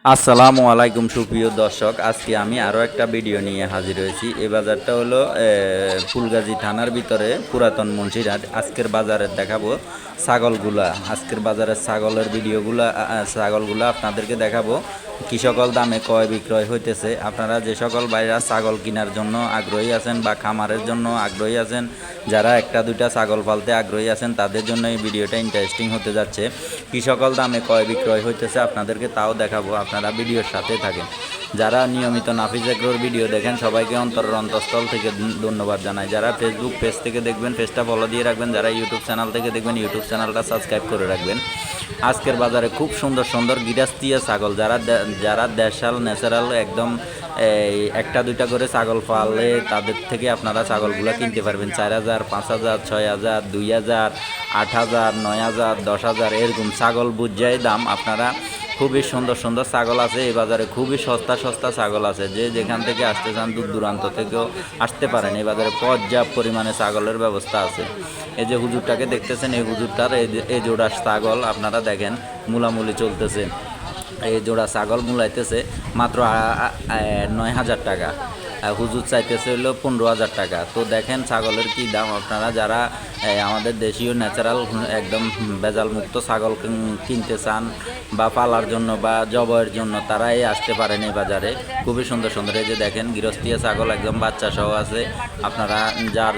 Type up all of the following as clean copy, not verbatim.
আসসালামু আলাইকুম সুপ্রিয় দর্শক, আজকে আমি আরও একটা ভিডিও নিয়ে হাজির হয়েছি। এই বাজারটা হলো ফুলগাজী থানার ভিতরে পুরাতন মুন্সিরহাট। আজকের বাজারে দেখাবো ছাগলগুলা। আজকের বাজারের ছাগলের ভিডিওগুলা, ছাগলগুলা আপনাদেরকে দেখাবো কী সকল দামে ক্রয় বিক্রয় হইতেছে। আপনারা যে সকল ভাইরা ছাগল কেনার জন্য আগ্রহী আছেন বা খামারের জন্য আগ্রহী আছেন, যারা একটা দুইটা ছাগল পালতে আগ্রহী আছেন, তাদের জন্য এই ভিডিওটা ইন্টারেস্টিং হতে যাচ্ছে। কী সকল দামে ক্রয় বিক্রয় হইতেছে আপনাদেরকে তাও দেখাবো, আপনারা ভিডিওর সাথে থাকেন। যারা নিয়মিত নাফিজ এগ্রোর ভিডিও দেখেন সবাইকে অন্তরের অন্তঃস্থল থেকে ধন্যবাদ জানাই। যারা ফেসবুক পেজ থেকে দেখবেন পেজটা ফলো দিয়ে রাখবেন, যারা ইউটিউব চ্যানেল থেকে দেখবেন ইউটিউব চ্যানেলটা সাবস্ক্রাইব করে রাখবেন। আজকের বাজারে খুব সুন্দর সুন্দর গিরাস্তিয়া ছাগল, যারা দেশাল ন্যাচারাল একদম একটা দুইটা করে ছাগল পালে তাদের থেকে আপনারা ছাগলগুলো কিনতে পারবেন। 4,000, 5,000, 6,000, 2,000, 8,000, 9,000, 10,000 এরকম ছাগল বুঝাই দাম। আপনারা খুবই সুন্দর সুন্দর ছাগল আছে এই বাজারে, খুবই সস্তা সস্তা ছাগল আছে। যে যেখান থেকে আসতে চান দূর দূরান্ত থেকেও আসতে পারেন। এই বাজারে পর্যাপ্ত পরিমাণে ছাগলের ব্যবস্থা আছে। এই যে হুজুরটাকে দেখতেছেন, এই হুজুরটার এই জোড়া ছাগল আপনারা দেখেন মূলামূলি চলতেছে। এই জোড়া ছাগল মূলাইতেছে মাত্র 9,000 টাকা। হুজুর চাইতেছে হলো 15,000 টাকা। তো দেখেন ছাগলের কি দাম। আপনারা যারা আমাদের দেশীয় ন্যাচারাল একদম ভেজাল মুক্ত ছাগল কিনতে চান বা পালার জন্য বা জবয়ের জন্য, তারাই আসতে পারেন এই বাজারে। খুবই সুন্দর সুন্দর এই যে দেখেন গৃহস্থিয়া ছাগল একদম বাচ্চা সহ আছে। আপনারা যার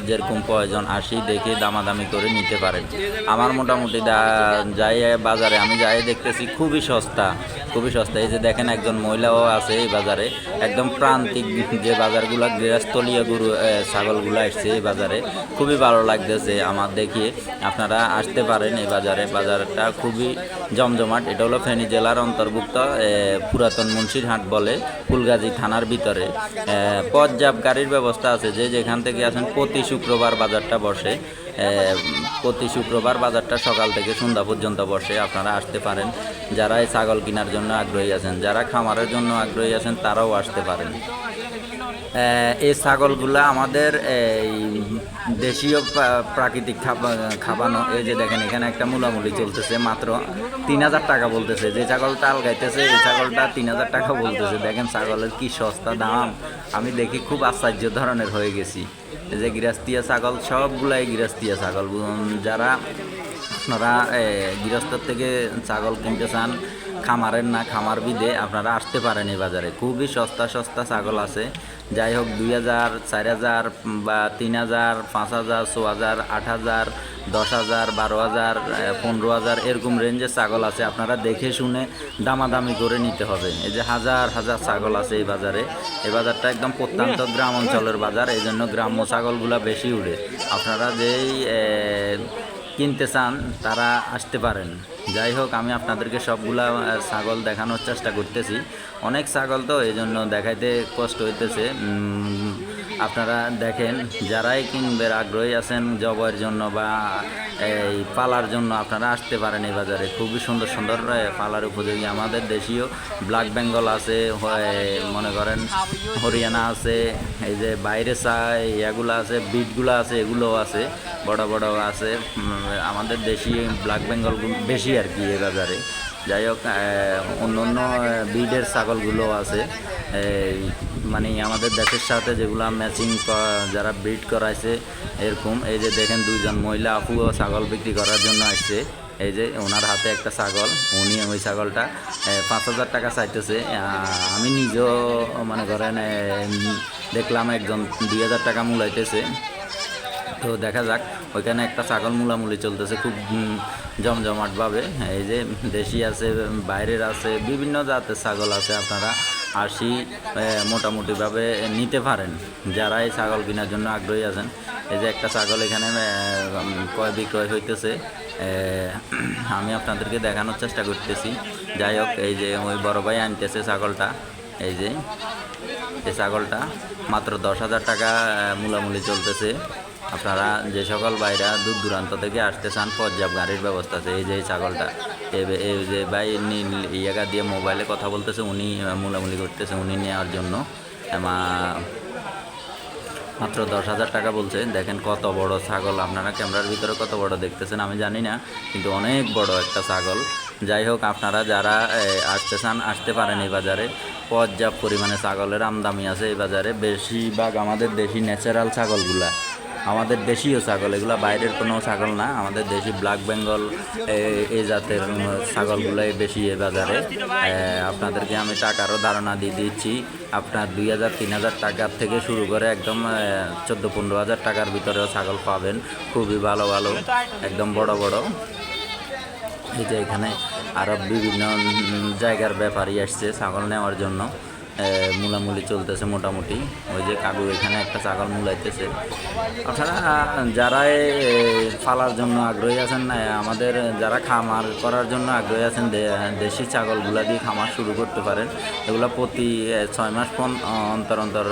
যেরকম প্রয়োজন আসি দেখে দামাদামি করে নিতে পারেন। আমার মোটামুটি যাই বাজারে আমি যাই দেখতেছি খুবই সস্তা, খুবই সস্তা। এই যে দেখেন একজন মহিলাও আছে এই বাজারে। একদম প্রান্তিক যে বাজারগুলো গৃহস্থলীয় গরু ছাগলগুলো আসছে এই বাজারে, খুবই ভালো লাগতেছে আমার দেখিয়ে। আপনারা আসতে পারেন এই বাজারে। বাজারটা খুবই জমজমাট। এটা হলো ফেনী জেলার অন্তর্ভুক্ত পুরাতন মুন্সিরহাট বলে, ফুলগাজী থানার ভিতরে। পর্যাপ্ত গাড়ির ব্যবস্থা আছে। যে যেখান থেকে আসেন প্রতি শুক্রবার বাজারটা বসে। প্রতি শুক্রবার বাজারটা সকাল থেকে সন্ধ্যা পর্যন্ত বসে। আপনারা আসতে পারেন যারা এই ছাগল কেনার জন্য আগ্রহী আছেন, যারা খামারের জন্য আগ্রহী আছেন তারাও আসতে পারেন। এই ছাগলগুলা আমাদের এই দেশীয় প্রাকৃতিক খাবানো। এই যে দেখেন এখানে একটা মূলামূলি চলতেছে, মাত্র 3,000 টাকা বলতেছে। যে ছাগলটা আলগাইতেছে এই ছাগলটা 3,000 টাকা বলতেছে। দেখেন ছাগলের কি সস্তা দাম, আমি দেখি খুব আশ্চর্য ধরনের হয়ে গেছি। এই যে গৃহস্থিয়া ছাগল, সবগুলাই গৃহস্থিয়া ছাগল। যারা আপনারা গৃহস্থর থেকে ছাগল কিনতে চান, খামারের না খামার বিদে, আপনারা আসতে পারেন এই বাজারে। খুবই সস্তা সস্তা ছাগল আছে। যাই হোক 2,000, 4,000 বা 3,000, 5,000, 6,000, 8,000, 10,000, 12,000, 15,000 এরকম রেঞ্জের ছাগল আছে। আপনারা দেখে শুনে দামাদামি করে নিতে হবে। এই যে হাজার হাজার ছাগল আছে এই বাজারে। এই বাজারটা একদম প্রত্যন্ত গ্রাম অঞ্চলের বাজার, এই জন্য গ্রাম্য ছাগলগুলা বেশি উড়ে। আপনারা যেই কিনতে চান তারা আসতে পারেন। যাই হোক আমি আপনাদেরকে সবগুলা ছাগল দেখানোর চেষ্টা করতেছি। অনেক ছাগল তো এই জন্য দেখাইতে কষ্ট হইতেছে। আপনারা দেখেন যারাই কিনবের আগ্রহী আছেন জবের জন্য বা এই পালার জন্য, আপনারা আসতে পারেন এই বাজারে। খুবই সুন্দর সুন্দর পালার উপযোগী আমাদের দেশীয় ব্ল্যাক বেঙ্গল আছে, মনে করেন হরিয়ানা আছে, এই যে বাইরে এগুলো আছে, বিটগুলো আছে, এগুলোও আছে, বড় বড় আছে। আমাদের দেশি ব্ল্যাক বেঙ্গল বেশি আর কি এই বাজারে। যাই হোক অন্য অন্য ব্রিডের ছাগলগুলোও আছে, মানে আমাদের দেশের সাথে যেগুলো ম্যাচিং যারা ব্রিড করাইছে এরকম। এই যে দেখেন দুইজন মহিলা আপুও ছাগল বিক্রি করার জন্য আসছে। এই যে ওনার হাতে একটা ছাগল, উনি ওই ছাগলটা 5,000 টাকা চাইতেছে। আমি নিজেও মনে করেন দেখলাম একজন 2,000 টাকা মূলাইতেছে। তো দেখা যাক, ওইখানে একটা ছাগল মূলামূলি চলতেছে খুব জমজমাটভাবে। এই যে দেশি আছে, বাইরের আছে, বিভিন্ন জাতের ছাগল আছে। আপনারা আসি মোটামুটিভাবে নিতে পারেন যারা এই ছাগল কেনার জন্য আগ্রহী আছেন। এই যে একটা ছাগল এখানে ক্রয় বিক্রয় হইতেছে, আমি আপনাদেরকে দেখানোর চেষ্টা করতেছি। যাই হোক এই যে ওই বড় ভাই আনতেছে ছাগলটা। এই যে এই ছাগলটা মাত্র 10,000 টাকা মূলামূলি চলতেছে। আপনারা যে সকল বাইরা দূর দূরান্ত থেকে আসতে চান পর্যাপ্ত গাড়ির ব্যবস্থা আছে। এই যে ছাগলটা, এই যে ভাই ইয়াগা দিয়ে মোবাইলে কথা বলতেছে, উনি মূলামূলি করতেছে উনি নেওয়ার জন্য। মাত্র 10,000 টাকা বলছে। দেখেন কত বড় ছাগল, আপনারা ক্যামেরার ভিতরে কত বড় দেখতেছেন আমি জানি না, কিন্তু অনেক বড় একটা ছাগল। যাই হোক, আপনারা যারা আসতে চান আসতে পারেন এই বাজারে। পর্যাপ্ত পরিমাণে ছাগলের আমদানি আছে এই বাজারে। বেশিরভাগ আমাদের দেশি ন্যাচারাল ছাগলগুলা, আমাদের দেশীয় ছাগল, এগুলো বাইরের কোনো ছাগল না, আমাদের দেশি ব্ল্যাক বেঙ্গল এই জাতের ছাগলগুলোই বেশি এই বাজারে। আপনাদেরকে আমি টাকারও ধারণা দিয়ে দিচ্ছি। আপনার 2,000-3,000 টাকার থেকে শুরু করে একদম 14-15,000 টাকার ভিতরেও ছাগল পাবেন, খুবই ভালো ভালো, একদম বড় বড়। এই যে এখানে আরও বিভিন্ন জায়গার ব্যাপারী আসছে ছাগল নেওয়ার জন্য। মূলামূলি চলতেছে মোটামুটি। ওই যে কাকু এখানে একটা ছাগল মূলাইতেছে। আপনারা যারা পালার জন্য আগ্রহী আছেন, আমাদের যারা খামার করার জন্য আগ্রহী আছেন, দেশি ছাগলগুলা দিয়ে খামার শুরু করতে পারেন। এগুলো প্রতি 6 মাস অন্তর অন্তর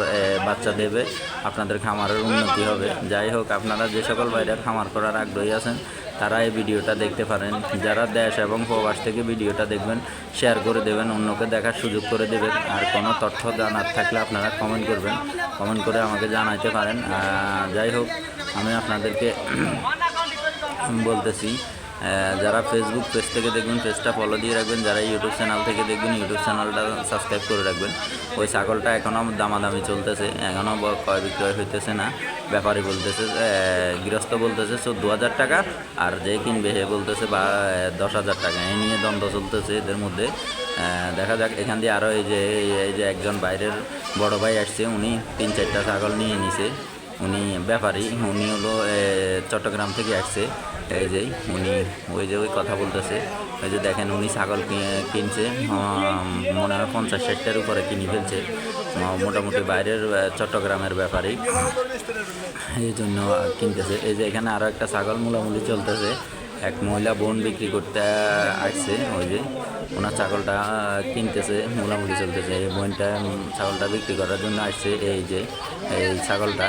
বাচ্চা দেবে, আপনাদের খামারের উন্নতি হবে। যাই হোক, আপনারা যে সকল বাইরে খামার করার আগ্রহী আছেন তারা এই ভিডিওটা দেখতে পারেন। যারা দেশ এবং প্রবাস থেকে ভিডিওটা দেখবেন, শেয়ার করে দেবেন, অন্যকে দেখার সুযোগ করে দেবেন। আর কোনো তথ্য জানার থাকলে আপনারা কমেন্ট করবেন, কমেন্ট করে আমাকে জানাইতে পারেন। যাই হোক, আমি আপনাদেরকে বলতেছি, যারা ফেসবুক পেজ থেকে দেখবেন পেজটা ফলো দিয়ে রাখবেন, যারা ইউটিউব চ্যানেল থেকে দেখবেন ইউটিউব চ্যানেলটা সাবস্ক্রাইব করে রাখবেন। ওই ছাগলটা এখনও দামাদামি চলতেছে, এখনও ক্রয় বিক্রয় হইতেছে না। ব্যাপারী বলতেছে, গৃহস্থ বলতেছে 14,000 টাকা, আর যে কিনবে সে বলতেছে 10,000 টাকা। এই নিয়ে দ্বন্দ্ব চলতেছে এদের মধ্যে। দেখা যাক। এখান দিয়ে আরও এই যে একজন বাইরের বড় ভাই আসছে, উনি 3-4টা ছাগল নিয়ে নিছে। উনি ব্যাপারী, উনি হলো চট্টগ্রাম থেকে আসছে। এই যে উনি ওই যে কথা বলতেছে, ওই যে দেখেন উনি ছাগল কিনছে, মনে হয় 50-60টার উপরে কিনে ফেলছে। মোটামুটি বাইরের চট্টগ্রামের ব্যাপারী, এই জন্য কিনতেছে। এই যে এখানে আরও একটা ছাগল মূলামূলি চলতেছে। এক মহিলা বোন বিক্রি করতে আসছে, ওই যে ওনার ছাগলটা কিনতেছে, মূলামূলি চলতেছে। এই বোনটা ছাগলটা বিক্রি করার জন্য আসছে। এই যে এই ছাগলটা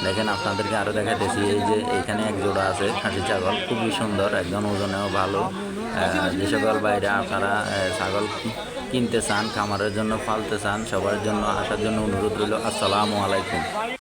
দেখেন, আপনাদেরকে আরও দেখাতেছি। এই যে এইখানে এক জোড়া আছে খাসি ছাগল, খুবই সুন্দর, একদম ওজনেও ভালো। যে সকল বাইরে আপনারা ছাগল কিনতে চান, খামারের জন্য পালতে চান, সবার জন্য আসার জন্য অনুরোধ রইল। আসসালামু আলাইকুম।